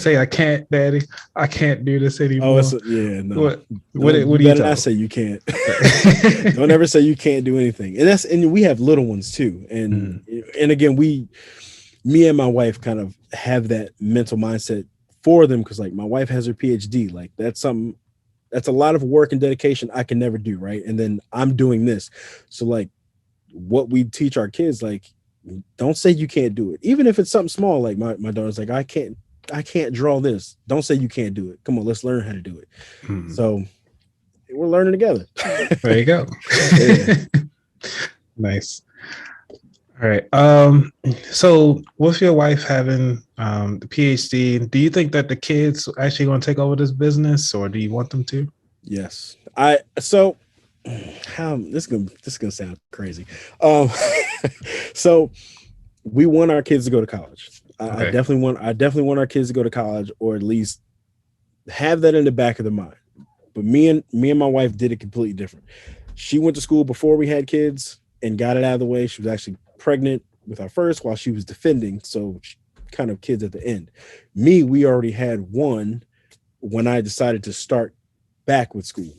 say, "I can't, Daddy, I can't do this Oh, anymore," yeah, no. what You do you better tell not them? say you can't. Don't ever say you can't do anything. And we have little ones too. Mhm. And again, me and my wife kind of have that mental mindset for them because like my wife has her PhD. Like that's a lot of work and dedication I can never do, right? And then I'm doing this. So like what we teach our kids, like don't say you can't do it. Even if it's something small, like my daughter's like, I can't draw this. Don't say you can't do it. Come on, let's learn how to do it. Mhm. So we're learning together. There you go. Yeah. Nice. All right. So with your wife having the PhD, do you think that the kids actually going to take over this business, or do you want them to? Yes. I so how this is gonna sound crazy. Um so we want our kids to go to college. I Okay. definitely want our kids to go to college or at least have that in the back of their mind. But me and my wife did it completely different. She went to school before we had kids and got it out of the way. She was actually pregnant with our first while she was defending, so kind of kids at the end. Me, we already had one when I decided to start back with school.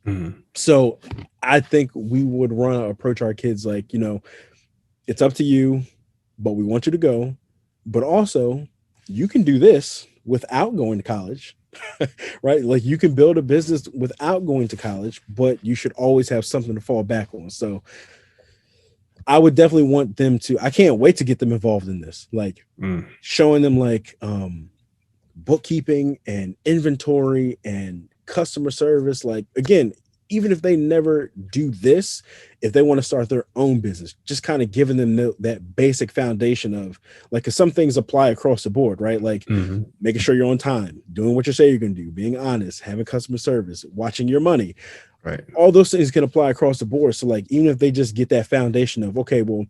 Mhm. So I think we would approach our kids like, it's up to you, but we want you to go. But also, you can do this without going to college, right? Like you can build a business without going to college, but you should always have something to fall back on. So I would definitely want them to, I can't wait to get them involved in this, like Mm. showing them like bookkeeping and inventory and customer service. Like again, even if they never do this, if they want to start their own business, just kind of giving them that basic foundation of like, because some things apply across the board, right? Like Mhm. making sure you're on time, doing what you say you're going to do, being honest, having customer service, watching your money. Right. All those things can apply across the board. So like, even if they just get that foundation of, okay, well,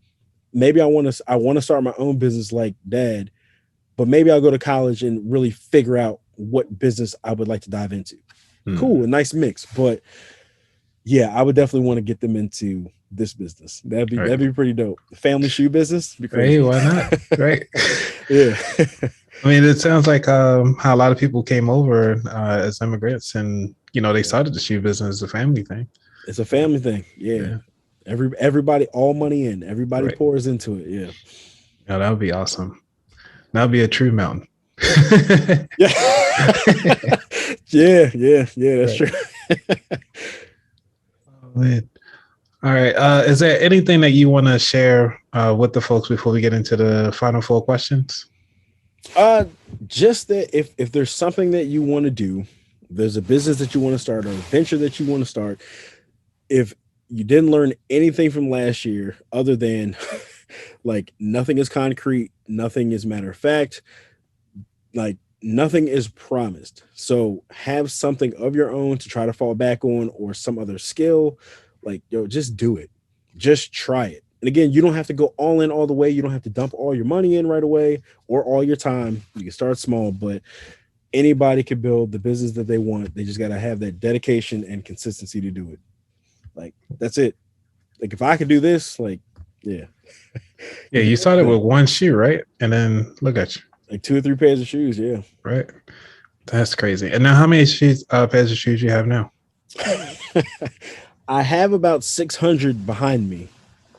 maybe I want to start my own business like dad, but maybe I'll go to college and really figure out what business I would like to dive into. Mm. Cool, a nice mix. But yeah, I would definitely want to get them into this business. That'd be Right. that'd be pretty dope. Family shoe business, be Hey, crazy. why not? Right. Yeah. I mean, it sounds like how a lot of people came over as immigrants, and they started the shoe business as a family thing. It's a family thing. Yeah. Yeah. Everybody, all money in. Everybody Right. pours into it. Yeah. Yeah, that would be awesome. That would be a true mountain. Yeah. Yeah, that's Right. true. Oh, man. All right. Is there anything that you want to share with the folks before we get into the final 4 questions? Uh just that if there's something that you want to do, there's a business that you want to start or a venture that you want to start, if you didn't learn anything from last year other than like nothing is concrete, nothing is matter of fact, like nothing is promised. So have something of your own to try to fall back on or some other skill. Like, yo, just do it. Just try it. And again, you don't have to go all in all the way. You don't have to dump all your money in right away or all your time. You can start small, but anybody can build the business that they want. They just got to have that dedication and consistency to do it. Like that's it. Like if I could do this, like yeah, Yeah, you can you do started with anything. one shoe, right? And then look at you, Like 2 or 3 pairs of shoes. Yeah. right? That's crazy. And now, how many shoes, pairs of shoes you have now? I have about 600 behind me.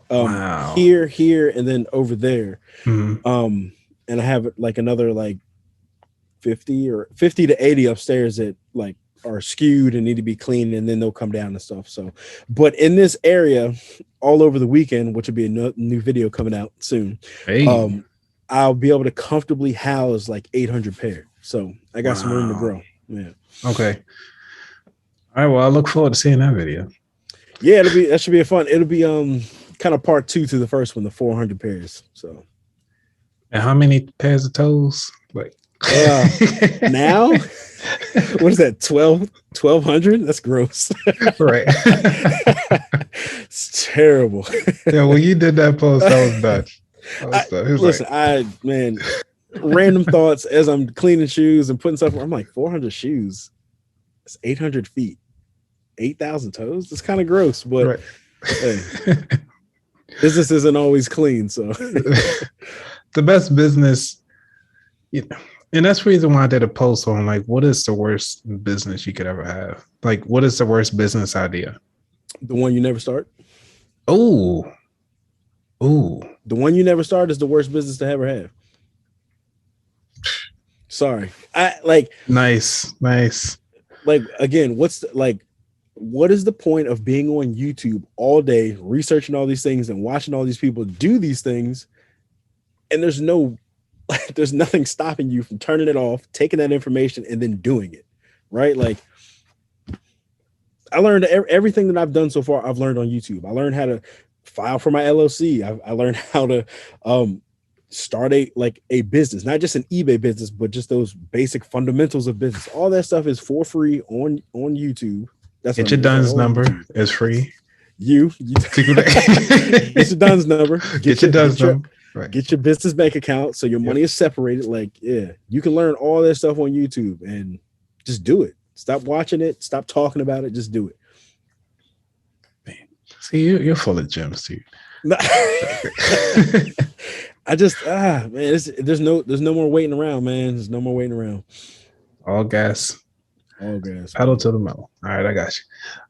Wow. Here, and then over there. Mhm. Um, and I have like another like 50 to 80 upstairs that like are skewed and need to be cleaned, and then they'll come down and stuff. So, but in this area, all over the weekend, which will be a new video coming out soon, Hey, um, I'll be able to comfortably house like 800 pair. So I got some room to wow. grow. Yeah. Okay. All right. Well, I look forward to seeing that video. Yeah, that should be a fun. It'll be kind of part two to the first one, the 400 pairs. So And how many pairs of toes? Like now what is that 1200? That's gross. right. It's terrible. Yeah, when you did that post, I was nuts. I was done. He was Listen, like, I man, random thoughts as I'm cleaning shoes and putting stuff. I'm like 400 shoes. It's 800 feet, 8,000 toes. It's kind of gross, but right. hey, business isn't always clean. So The best business, you know, and that's the reason why I did a post on like, what is the worst business you could ever have? Like, what is the worst business idea? the one you never start, Oh, oh, the one you never start is the worst business to ever have. Sorry, I nice, nice. like again. What is the point of being on YouTube all day researching all these things and watching all these people do these things, and there's nothing stopping you from turning it off, taking that information, and then doing it, right? Like I learned everything that I've done so far. I've learned on YouTube. I learned how to file for my LLC. I learned how to start a business, not just an eBay business, but just those basic fundamentals of business. All that stuff is for free on YouTube. That's what Get I your mean. It's DUNS all on number. YouTube. It's free. You get your DUNS number. Get your DUNS number. Right. Get your business bank account so your Yep. money is separated. Like, yeah, you can learn all that stuff on YouTube and just do it. Stop watching it. Stop talking about it. Just do it. See, you're full of gems, too. I just man, there's no more waiting around, man. There's no more waiting around. All gas, All gas. pedal to the metal. All right, I got you.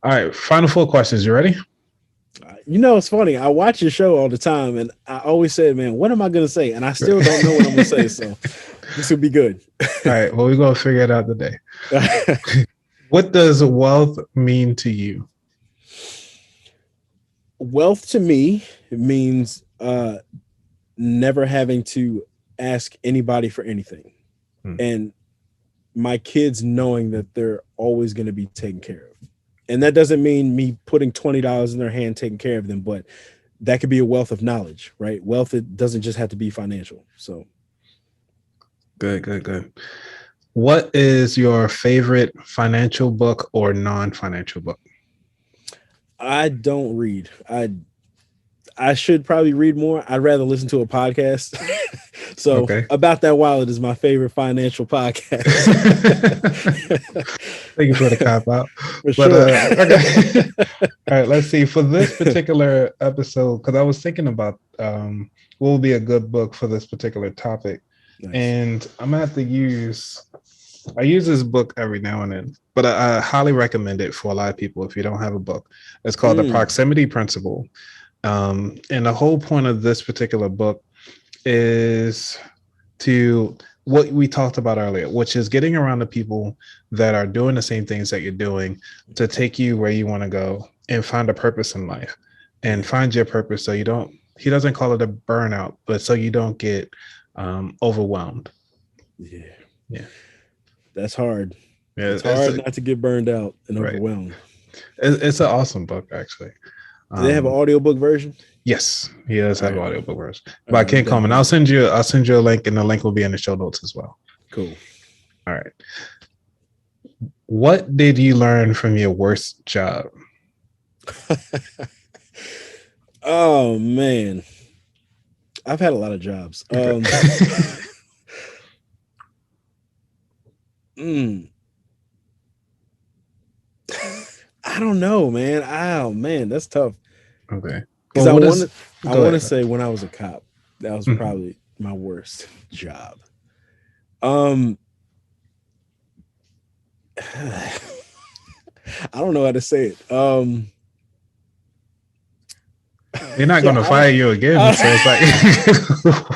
All right, final 4 questions. You ready? You know, it's funny. I watch your show all the time, and I always say, man, what am I gonna say? And I still don't know what I'm gonna say. So this will be good. All right, well, we're gonna figure it out today. What does wealth mean to you? Wealth to me means never having to ask anybody for anything, and my kids knowing that they're always going to be taken care of. And that doesn't mean me putting $20 in their hand taking care of them, but that could be a wealth of knowledge, right? Wealth, it doesn't just have to be financial. So Good. What is your favorite financial book or non-financial book? I don't read. I should probably read more. I'd rather listen to a podcast. So Okay. About That Wallet is my favorite financial podcast. Thank you for the cop out. For But sure. okay. All right, let's see. For this particular episode, because I was thinking about what would be a good book for this particular topic. Nice. And I'm gonna have to I use this book every now and then, but I highly recommend it for a lot of people if you don't have a book. It's called The Proximity Principle. And the whole point of this particular book is to what we talked about earlier, which is getting around the people that are doing the same things that you're doing to take you where you want to go and find a purpose in life and find your purpose. So he doesn't call it a burnout, but so you don't get overwhelmed. Yeah. That's hard. Yeah, it's hard not to get burned out and overwhelmed. It's an awesome book, actually. Do they have an audiobook version? Yes, he does have an audiobook version. But I can't comment. I'll send you a link, and the link will be in the show notes as well. Cool. All right. What did you learn from your worst job? Oh man. I've had a lot of jobs. Mm. I don't know, man. Oh man, that's tough. Okay. Because Well, what is? I Go want to ahead. say when I was a cop, that was Mhm. probably my worst job. Um, I don't know how to say it. They're not Yeah, gonna fire you again, so it's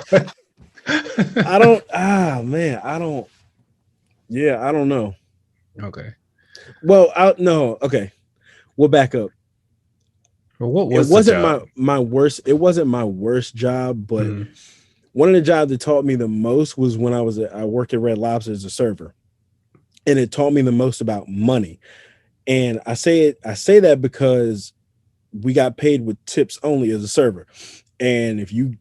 like. I don't. Ah, man, I don't. Yeah, I don't know. Okay. Well, I no. Okay, we'll back up. Well, what It was the wasn't job? my worst. It wasn't my worst job, but Mm, one of the jobs that taught me the most was when I worked at Red Lobster as a server, and it taught me the most about money. And I say that because we got paid with tips only as a server. And if you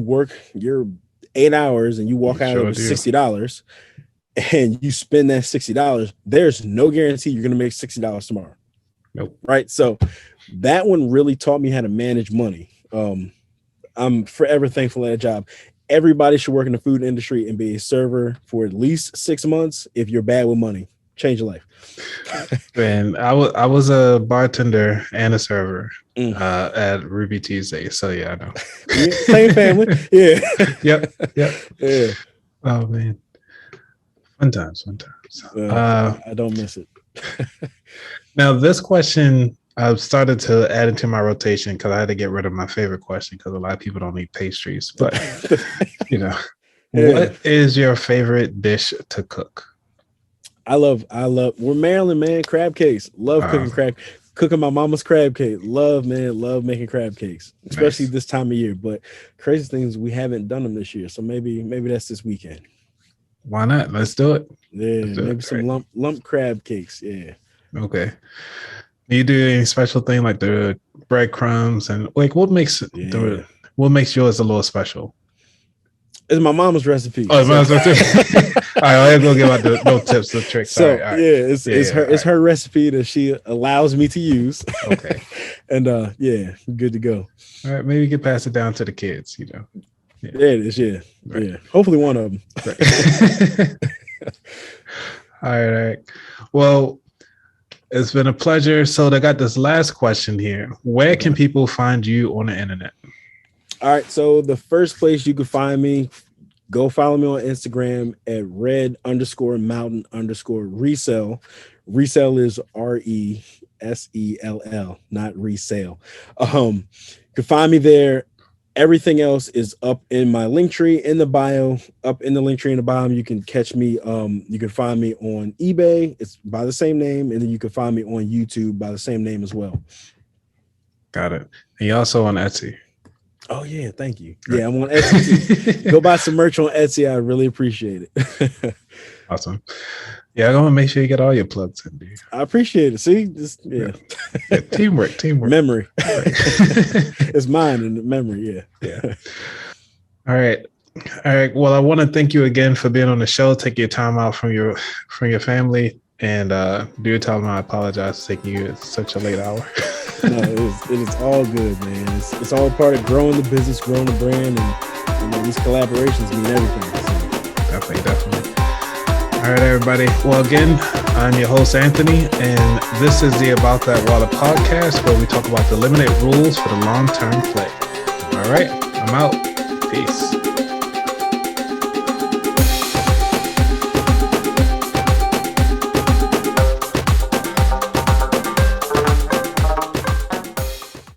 work your 8 hours and you you walk out of there sure with do. $60 and you spend that $60, there's no guarantee you're gonna make $60 tomorrow. Nope. Right. So that one really taught me how to manage money. I'm forever thankful for that job. Everybody should work in the food industry and be a server for at least 6 months. If you're bad with money, change your life. And I was a bartender and a server Mm. at Ruby Tuesday. So yeah, I know. Yeah, same family. Yeah. Yep. Yep. Yeah. Oh man. Fun times, fun times. I don't miss it. Now this question I've started to add into my rotation because I had to get rid of my favorite question because a lot of people don't eat pastries. But you know, Yeah. what is your favorite dish to cook? I love we're Maryland, man. Crab cakes. Love Uh, cooking my mama's crab cake. Love making crab cakes, especially nice. this time of year. But crazy things, we haven't done them this year. So maybe that's this weekend. Why not? Let's do it. Let's Yeah, do it. maybe All some right. lump crab cakes. Yeah. Okay. Do you do any special thing like the breadcrumbs and like Yeah. what makes yours a little special? It's my mama's recipe. Oh, might So as well too. All right, I ain't gonna give out no tips or tricks. All right, so all right. yeah, Yeah, yeah. All it's right. her recipe that she allows me to use. Okay. And yeah, good to go. All right. Maybe you can pass it down to the kids, you know. Yeah. There it is. Yeah. Right. Yeah. Hopefully one of them. Right. All right, all right. Well, it's been a pleasure. So I got this last question here. Where can people find you on the internet? All right. So the first place you can find me, go follow me on Instagram at red_mountain_resell. Resell is RESELL, not resale. You can find me there. Everything else is up in my link tree in the bio. Up in the link tree in the bottom, you can catch me. You can find me on eBay. It's by the same name, and then you can find me on YouTube by the same name as well. Got it. And you're also on Etsy. Oh yeah, thank you. Right. Yeah, I'm on Etsy too. Go buy some merch on Etsy. I really appreciate it. Awesome. Yeah, I'm gonna make sure you get all your plugs in, dude. I appreciate it. See, just Yeah, teamwork. memory. Right. It's mine and the memory. Yeah. Yeah. All right. Well, I want to thank you again for being on the show. Take your time out from your family, and do tell them I apologize for taking you at such a late hour. No, it is all good, man. It's all part of growing the business, growing the brand, and these collaborations mean everything. So. Definitely. All right, everybody. Well, again, I'm your host, Anthony, and this is the About That Water podcast, where we talk about the limited rules for the long-term play. All right, I'm out. Peace.